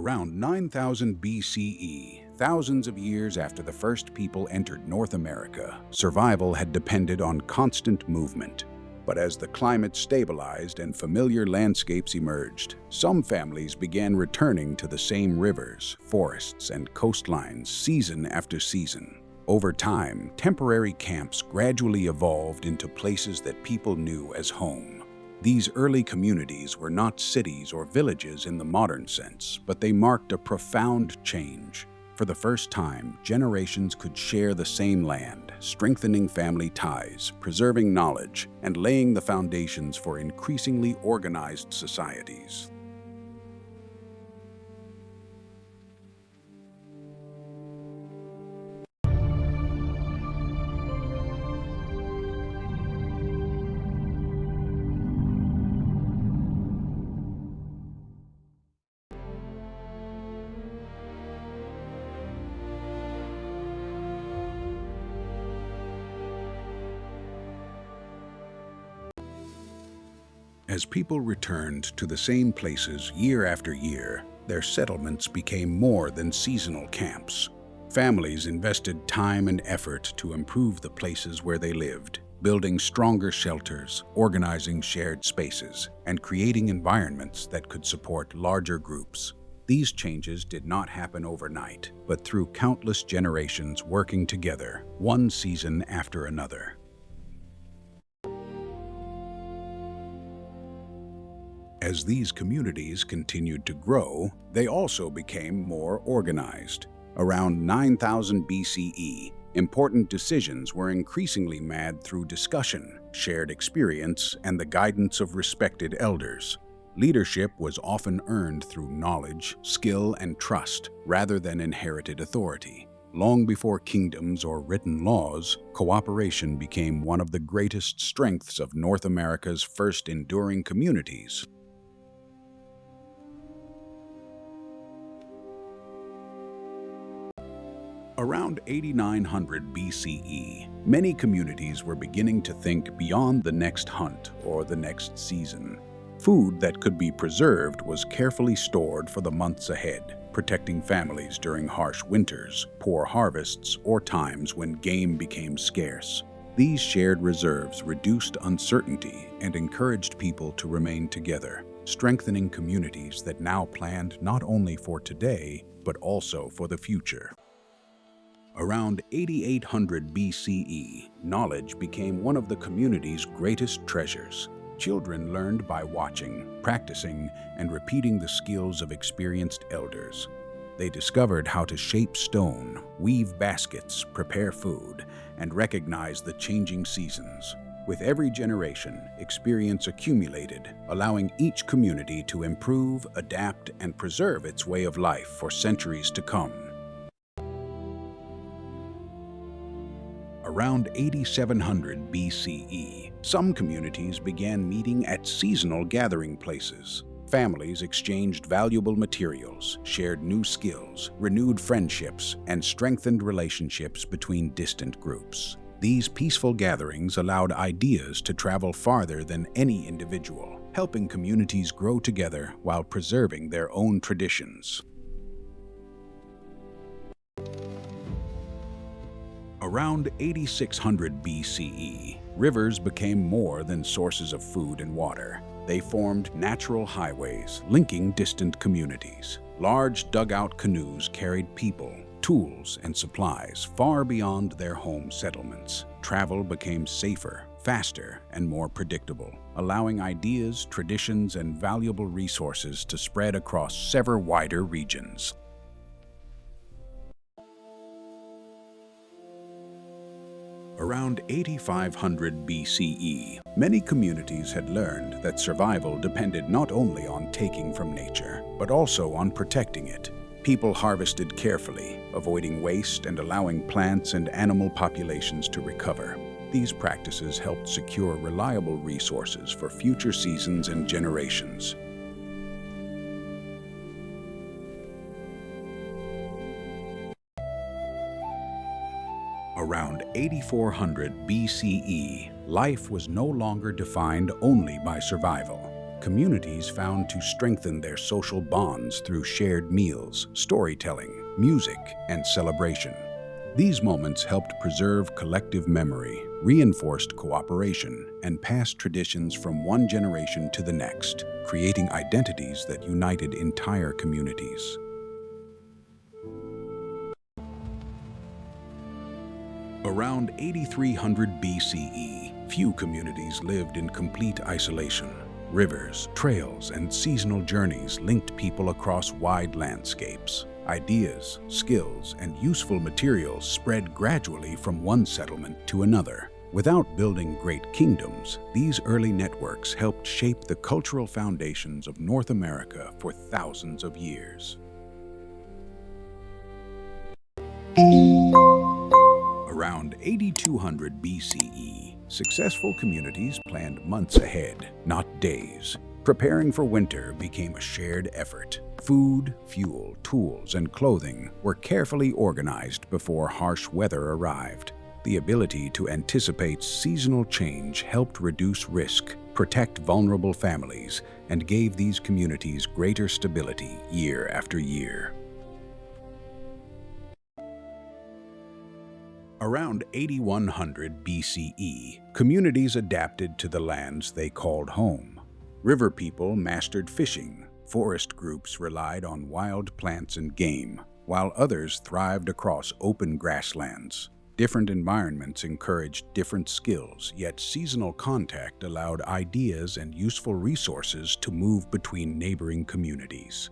Around 9000 BCE, thousands of years after the first people entered North America, survival had depended on constant movement. But as the climate stabilized and familiar landscapes emerged, some families began returning to the same rivers, forests, and coastlines season after season. Over time, temporary camps gradually evolved into places that people knew as home. These early communities were not cities or villages in the modern sense, but they marked a profound change. For the first time, generations could share the same land, strengthening family ties, preserving knowledge, and laying the foundations for increasingly organized societies. As people returned to the same places year after year, their settlements became more than seasonal camps. Families invested time and effort to improve the places where they lived, building stronger shelters, organizing shared spaces, and creating environments that could support larger groups. These changes did not happen overnight, but through countless generations working together, one season after another. As these communities continued to grow, they also became more organized. Around 9000 BCE, important decisions were increasingly made through discussion, shared experience, and the guidance of respected elders. Leadership was often earned through knowledge, skill, and trust, rather than inherited authority. Long before kingdoms or written laws, cooperation became one of the greatest strengths of North America's first enduring communities. Around 8900 BCE, many communities were beginning to think beyond the next hunt or the next season. Food that could be preserved was carefully stored for the months ahead, protecting families during harsh winters, poor harvests, or times when game became scarce. These shared reserves reduced uncertainty and encouraged people to remain together, strengthening communities that now planned not only for today, but also for the future. Around 8800 BCE, knowledge became one of the community's greatest treasures. Children learned by watching, practicing, and repeating the skills of experienced elders. They discovered how to shape stone, weave baskets, prepare food, and recognize the changing seasons. With every generation, experience accumulated, allowing each community to improve, adapt, and preserve its way of life for centuries to come. Around 8700 BCE, some communities began meeting at seasonal gathering places. Families exchanged valuable materials, shared new skills, renewed friendships, and strengthened relationships between distant groups. These peaceful gatherings allowed ideas to travel farther than any individual, helping communities grow together while preserving their own traditions. Around 8600 BCE, rivers became more than sources of food and water. They formed natural highways linking distant communities. Large dugout canoes carried people, tools, and supplies far beyond their home settlements. Travel became safer, faster, and more predictable, allowing ideas, traditions, and valuable resources to spread across ever wider regions. Around 8500 BCE, many communities had learned that survival depended not only on taking from nature, but also on protecting it. People harvested carefully, avoiding waste and allowing plants and animal populations to recover. These practices helped secure reliable resources for future seasons and generations. Around 8400 BCE, life was no longer defined only by survival. communities found to strengthen their social bonds through shared meals, storytelling, music, and celebration. These moments helped preserve collective memory, reinforced cooperation, and passed traditions from one generation to the next, creating identities that united entire communities. Around 8300 BCE, few communities lived in complete isolation. Rivers, trails, and seasonal journeys linked people across wide landscapes. Ideas, skills, and useful materials spread gradually from one settlement to another. Without building great kingdoms, these early networks helped shape the cultural foundations of North America for thousands of years. Around 8200 BCE, successful communities planned months ahead, not days. Preparing for winter became a shared effort. Food, fuel, tools, and clothing were carefully organized before harsh weather arrived. The ability to anticipate seasonal change helped reduce risk, protect vulnerable families, and gave these communities greater stability year after year. Around 8100 BCE, communities adapted to the lands they called home. River people mastered fishing, forest groups relied on wild plants and game, while others thrived across open grasslands. Different environments encouraged different skills, yet seasonal contact allowed ideas and useful resources to move between neighboring communities.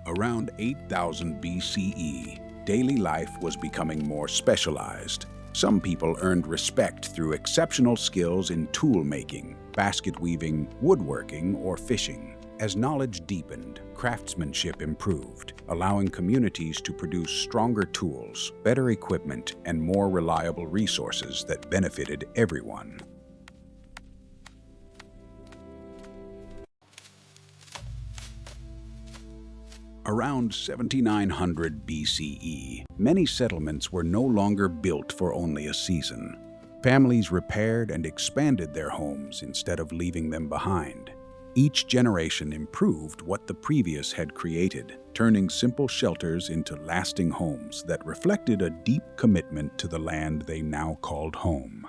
Around 8000 BCE, daily life was becoming more specialized. Some people earned respect through exceptional skills in tool making, basket weaving, woodworking, or fishing. As knowledge deepened, craftsmanship improved, allowing communities to produce stronger tools, better equipment, and more reliable resources that benefited everyone. Around 7900 BCE, many settlements were no longer built for only a season. Families repaired and expanded their homes instead of leaving them behind. Each generation improved what the previous had created, turning simple shelters into lasting homes that reflected a deep commitment to the land they now called home.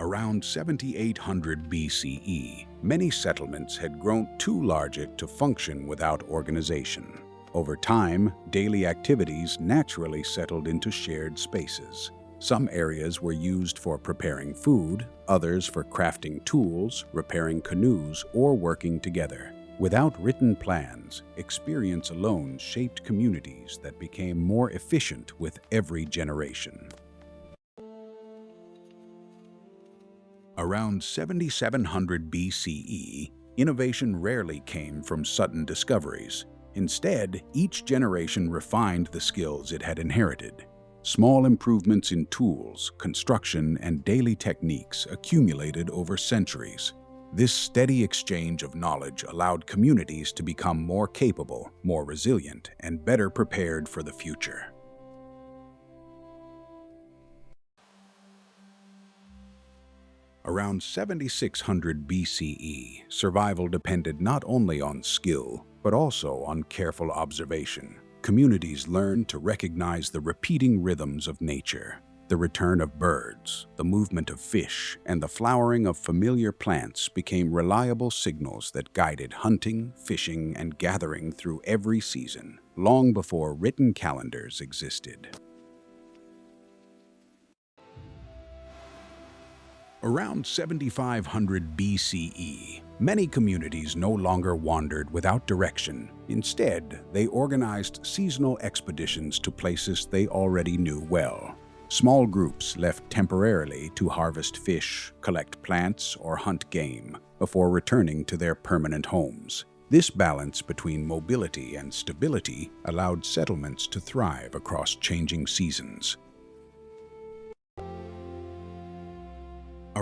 Around 7800 BCE, many settlements had grown too large to function without organization. Over time, daily activities naturally settled into shared spaces. Some areas were used for preparing food, others for crafting tools, repairing canoes, or working together. Without written plans, experience alone shaped communities that became more efficient with every generation. Around 7700 BCE, innovation rarely came from sudden discoveries. Instead, each generation refined the skills it had inherited. Small improvements in tools, construction, and daily techniques accumulated over centuries. This steady exchange of knowledge allowed communities to become more capable, more resilient, and better prepared for the future. Around 7600 BCE, survival depended not only on skill, but also on careful observation. Communities learned to recognize the repeating rhythms of nature. The return of birds, the movement of fish, and the flowering of familiar plants became reliable signals that guided hunting, fishing, and gathering through every season, long before written calendars existed. Around 7500 BCE, many communities no longer wandered without direction. Instead, they organized seasonal expeditions to places they already knew well. Small groups left temporarily to harvest fish, collect plants, or hunt game before returning to their permanent homes. This balance between mobility and stability allowed settlements to thrive across changing seasons.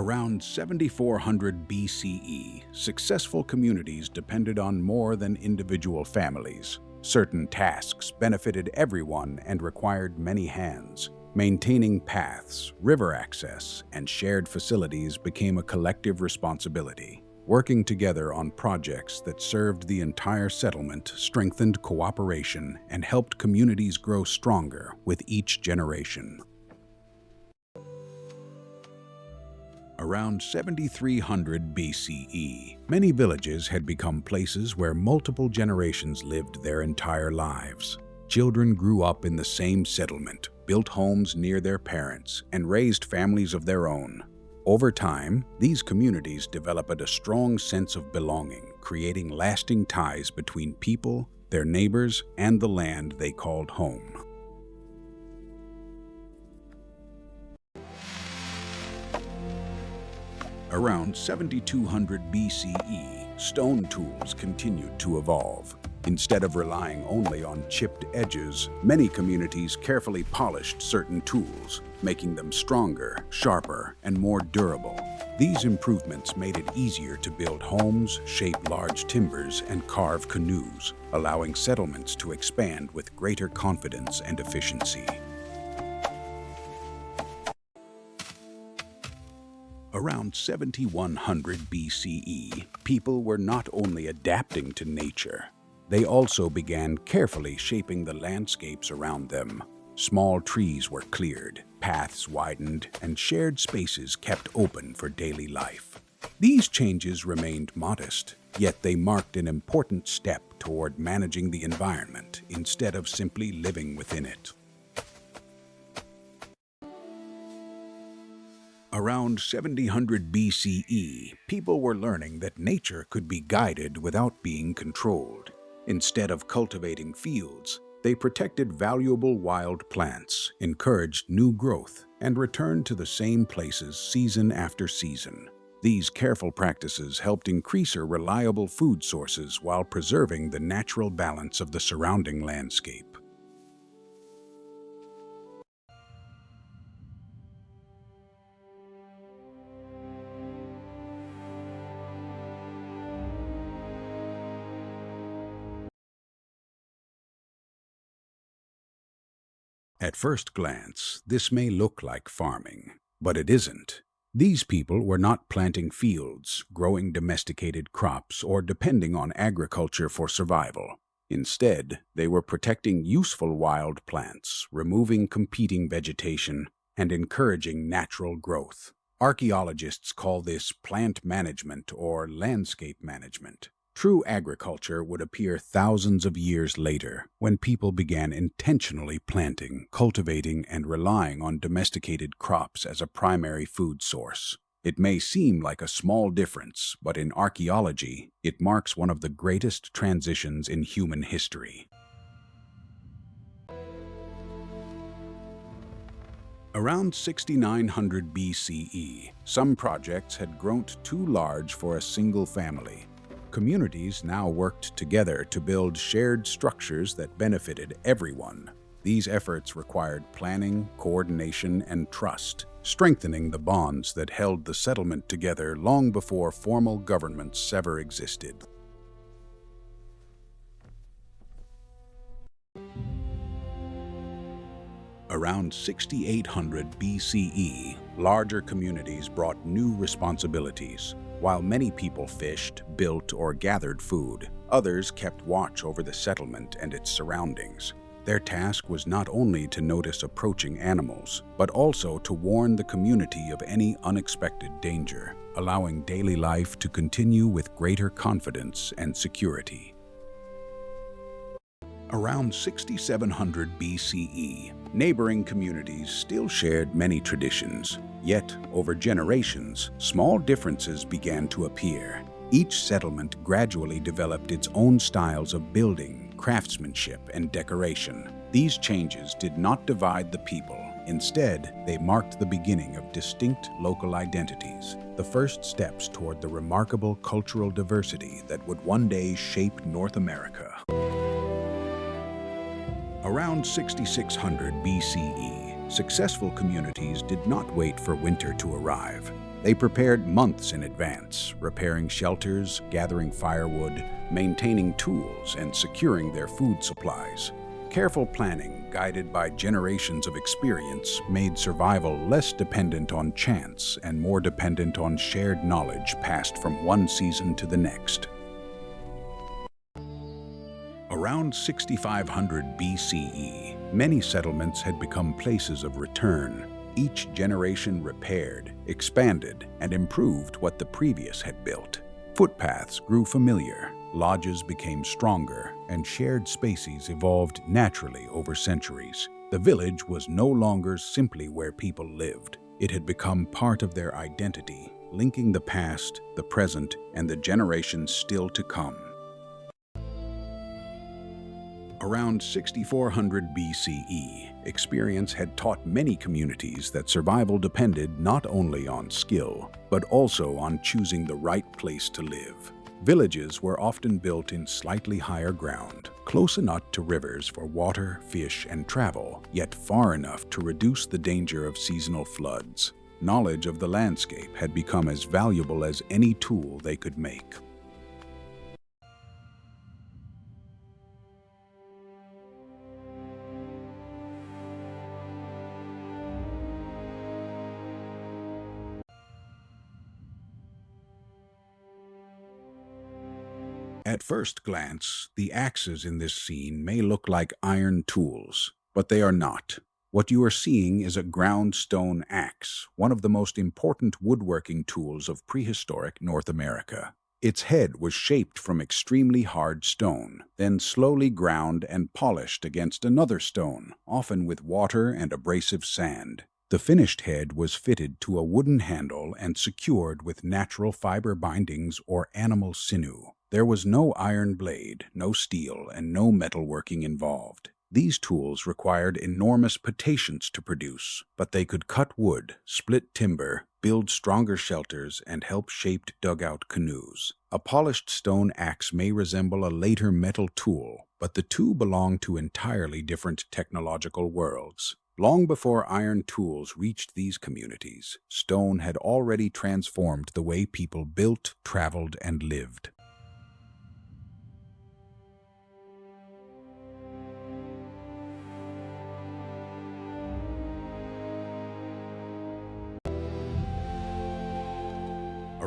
Around 7400 BCE, successful communities depended on more than individual families. Certain tasks benefited everyone and required many hands. Maintaining paths, river access, and shared facilities became a collective responsibility. Working together on projects that served the entire settlement strengthened cooperation and helped communities grow stronger with each generation. Around 7300 BCE, many villages had become places where multiple generations lived their entire lives. Children grew up in the same settlement, built homes near their parents, and raised families of their own. Over time, these communities developed a strong sense of belonging, creating lasting ties between people, their neighbors, and the land they called home. Around 7200 BCE, stone tools continued to evolve. Instead of relying only on chipped edges, many communities carefully polished certain tools, making them stronger, sharper, and more durable. These improvements made it easier to build homes, shape large timbers, and carve canoes, allowing settlements to expand with greater confidence and efficiency. Around 7100 BCE, people were not only adapting to nature, they also began carefully shaping the landscapes around them. Small trees were cleared, paths widened, and shared spaces kept open for daily life. These changes remained modest, yet they marked an important step toward managing the environment instead of simply living within it. Around 700 BCE, people were learning that nature could be guided without being controlled. Instead of cultivating fields, they protected valuable wild plants, encouraged new growth, and returned to the same places season after season. These careful practices helped increase reliable food sources while preserving the natural balance of the surrounding landscape. At first glance, this may look like farming, but it isn't. These people were not planting fields, growing domesticated crops, or depending on agriculture for survival. Instead, they were protecting useful wild plants, removing competing vegetation, and encouraging natural growth. Archaeologists call this plant management or landscape management. True agriculture would appear thousands of years later, when people began intentionally planting, cultivating, and relying on domesticated crops as a primary food source. It may seem like a small difference, but in archaeology, it marks one of the greatest transitions in human history. Around 6900 BCE, some projects had grown too large for a single family. Communities now worked together to build shared structures that benefited everyone. These efforts required planning, coordination, and trust, strengthening the bonds that held the settlement together long before formal governments ever existed. Around 6800 BCE, larger communities brought new responsibilities. While many people fished, built, or gathered food, others kept watch over the settlement and its surroundings. Their task was not only to notice approaching animals, but also to warn the community of any unexpected danger, allowing daily life to continue with greater confidence and security. Around 6700 BCE, neighboring communities still shared many traditions. Yet, over generations, small differences began to appear. Each settlement gradually developed its own styles of building, craftsmanship, and decoration. These changes did not divide the people. Instead, they marked the beginning of distinct local identities, the first steps toward the remarkable cultural diversity that would one day shape North America. Around 6600 BCE, successful communities did not wait for winter to arrive. They prepared months in advance, repairing shelters, gathering firewood, maintaining tools, and securing their food supplies. Careful planning, guided by generations of experience, made survival less dependent on chance and more dependent on shared knowledge passed from one season to the next. Around 6500 BCE, many settlements had become places of return. Each generation repaired, expanded, and improved what the previous had built. Footpaths grew familiar, lodges became stronger, and shared spaces evolved naturally over centuries. The village was no longer simply where people lived. It had become part of their identity, linking the past, the present, and the generations still to come. Around 6400 BCE, experience had taught many communities that survival depended not only on skill, but also on choosing the right place to live. Villages were often built in slightly higher ground, close enough to rivers for water, fish, and travel, yet far enough to reduce the danger of seasonal floods. Knowledge of the landscape had become as valuable as any tool they could make. At first glance, the axes in this scene may look like iron tools, but they are not. What you are seeing is a ground stone axe, one of the most important woodworking tools of prehistoric North America. Its head was shaped from extremely hard stone, then slowly ground and polished against another stone, often with water and abrasive sand. The finished head was fitted to a wooden handle and secured with natural fiber bindings or animal sinew. There was no iron blade, no steel, and no metalworking involved. These tools required enormous patience to produce, but they could cut wood, split timber, build stronger shelters, and help shape dugout canoes. A polished stone axe may resemble a later metal tool, but the two belong to entirely different technological worlds. Long before iron tools reached these communities, stone had already transformed the way people built, traveled, and lived.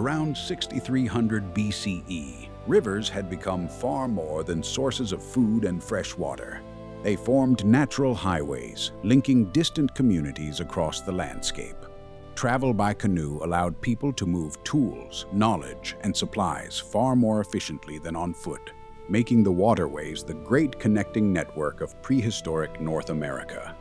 Around 6300 BCE, rivers had become far more than sources of food and fresh water. They formed natural highways, linking distant communities across the landscape. Travel by canoe allowed people to move tools, knowledge, and supplies far more efficiently than on foot, making the waterways the great connecting network of prehistoric North America.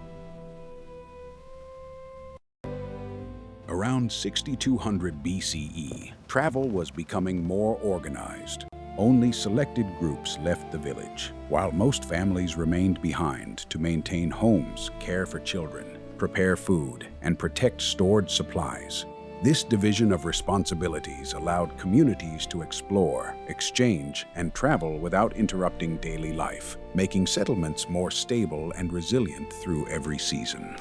Around 6200 BCE, travel was becoming more organized. Only selected groups left the village, while most families remained behind to maintain homes, care for children, prepare food, and protect stored supplies. This division of responsibilities allowed communities to explore, exchange, and travel without interrupting daily life, making settlements more stable and resilient through every season.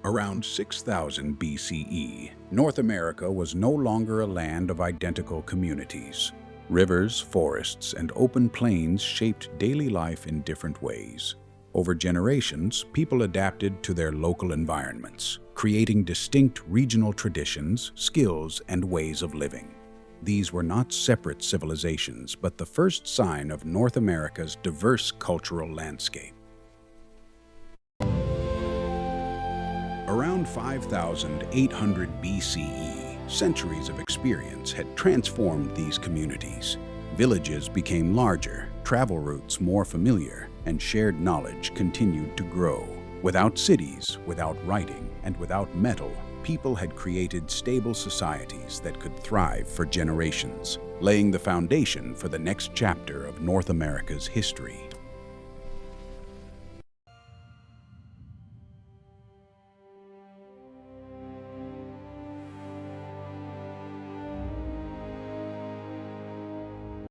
Around 6000 BCE, North America was no longer a land of identical communities. Rivers, forests, and open plains shaped daily life in different ways. Over generations, people adapted to their local environments, creating distinct regional traditions, skills, and ways of living. These were not separate civilizations, but the first sign of North America's diverse cultural landscape. Around 5800 BCE, centuries of experience had transformed these communities. Villages became larger, travel routes more familiar, and shared knowledge continued to grow. Without cities, without writing, and without metal, people had created stable societies that could thrive for generations, laying the foundation for the next chapter of North America's history.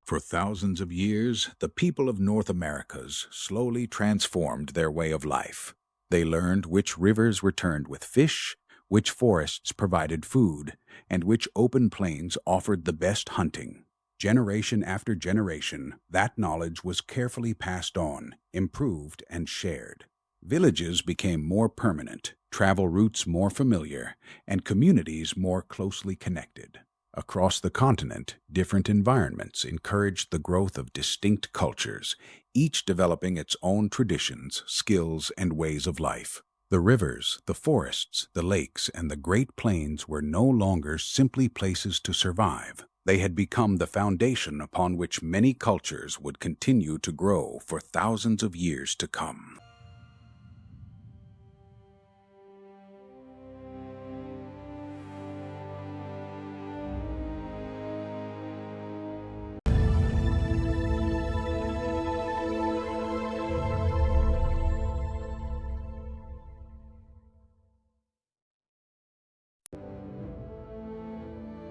For thousands of years, the people of North Americas slowly transformed their way of life. They learned which rivers returned with fish, which forests provided food, and which open plains offered the best hunting. Generation after generation, that knowledge was carefully passed on, improved, and shared. Villages became more permanent, travel routes more familiar, and communities more closely connected. Across the continent, different environments encouraged the growth of distinct cultures, each developing its own traditions, skills, and ways of life. The rivers, the forests, the lakes, and the Great Plains were no longer simply places to survive. They had become the foundation upon which many cultures would continue to grow for thousands of years to come.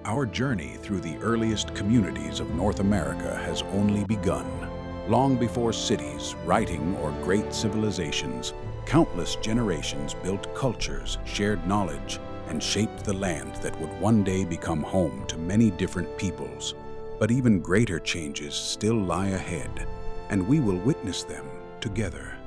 Our journey through the earliest communities of North America has only begun. Long before cities, writing, or great civilizations, countless generations built cultures, shared knowledge, and shaped the land that would one day become home to many different peoples. But even greater changes still lie ahead, and we will witness them together.